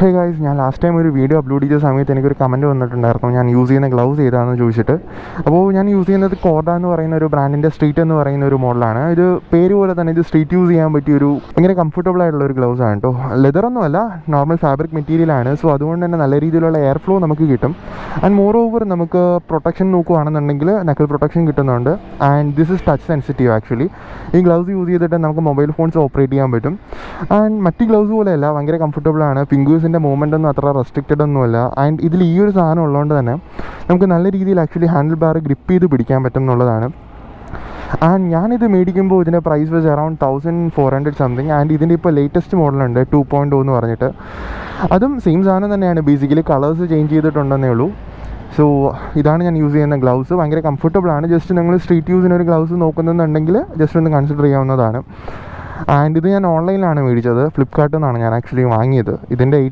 Hey guys, ഞാൻ last time ഒരു video upload ചെയ്ത സമയത്ത് എനിക്കൊരു കമൻറ്റ് വന്നിട്ടുണ്ടായിരുന്നു ഞാൻ യൂസ് ചെയ്യുന്ന ഗ്ലൗസ് ഏതാണെന്ന് ചോദിച്ചിട്ട്. അപ്പോൾ ഞാൻ യൂസ് ചെയ്യുന്നത് കോർഡ എന്ന് പറയുന്ന ഒരു ബ്രാൻഡിൻ്റെ സ്ട്രീറ്റ് എന്ന് പറയുന്ന ഒരു മോഡലാണ്. ഇത് പേര് പോലെ തന്നെ ഇത് സ്ട്രീറ്റ് യൂസ് ചെയ്യാൻ പറ്റിയൊരു ഭയങ്കര കംഫർട്ടബിൾ ആയിട്ടുള്ള ഒരു ഗ്ലൗസ് ആണ് കേട്ടോ. ലെതറൊന്നുമല്ല, നോർമൽ ഫാബ്രിക് മെറ്റീരിയലാണ്. സോ അതുകൊണ്ട് തന്നെ നല്ല രീതിയിലുള്ള എയർ ഫ്ലോ നമുക്ക് കിട്ടും. ആൻഡ് മോർ ഓവർ നമുക്ക് പ്രൊട്ടക്ഷൻ നോക്കുകയാണെന്നുണ്ടെങ്കിൽ നക്കിൾ പ്രൊട്ടക്ഷൻ കിട്ടുന്നുണ്ട്. And this is touch sensitive. Actually ഈ ഗ്ലൗസ് യൂസ് ചെയ്തിട്ട് നമുക്ക് മൊബൈൽ ഫോൺസ് ഓപ്പറേറ്റ് ചെയ്യാൻ പറ്റും. ആൻഡ് മറ്റ് ഗ്ലൗസ് പോലെയല്ല, ഭയങ്കര കംഫർട്ടബിളാണ്. ഫിംഗേഴ്സിൻ്റെ മൂവ്മെൻ്റ് ഒന്നും അത്ര റെസ്ട്രിക്റ്റഡ് ഒന്നുമല്ല. ആൻഡ് ഇതിൽ ഈ ഒരു സാധനം ഉള്ളതുകൊണ്ട് തന്നെ നമുക്ക് നല്ല രീതിയിൽ ആക്ച്വലി ഹാൻഡിൽ ബാർ ഗ്രിപ്പ് ചെയ്ത് പിടിക്കാൻ പറ്റും എന്നുള്ളതാണ്. ആൻഡ് ഞാനിത് മേടിക്കുമ്പോൾ ഇതിൻ്റെ price was around 1400 something. And ഇതിൻ്റെ ഇപ്പോൾ ലേറ്റസ്റ്റ് മോഡലുണ്ട് 2.0 എന്ന് പറഞ്ഞിട്ട്. അതും സെയിം സാധനം തന്നെയാണ്, ബേസിക്കലി കളേഴ്സ് ചേഞ്ച് ചെയ്തിട്ടുണ്ടെന്നേ ഉള്ളൂ. സോ ഇതാണ് ഞാൻ യൂസ് ചെയ്യുന്ന ഗ്ലൗസ്. ഭയങ്കര കംഫർട്ടബിളാണ്. ജസ്റ്റ് നിങ്ങൾ സ്ട്രീറ്റ് യൂസിനൊരു ഗ്ലൗസ് നോക്കുന്നുണ്ടെങ്കിൽ ജസ്റ്റ് ഒന്ന് കൺസിഡർ ചെയ്യാവുന്നതാണ്. ആൻഡ് ഇത് ഞാൻ ഓൺലൈനിലാണ് മേടിച്ചത്. ഫ്ലിപ്കാർട്ടിൽ നിന്നാണ് ഞാൻ ആക്ച്വലി വാങ്ങിയത്. ഇതിൻ്റെ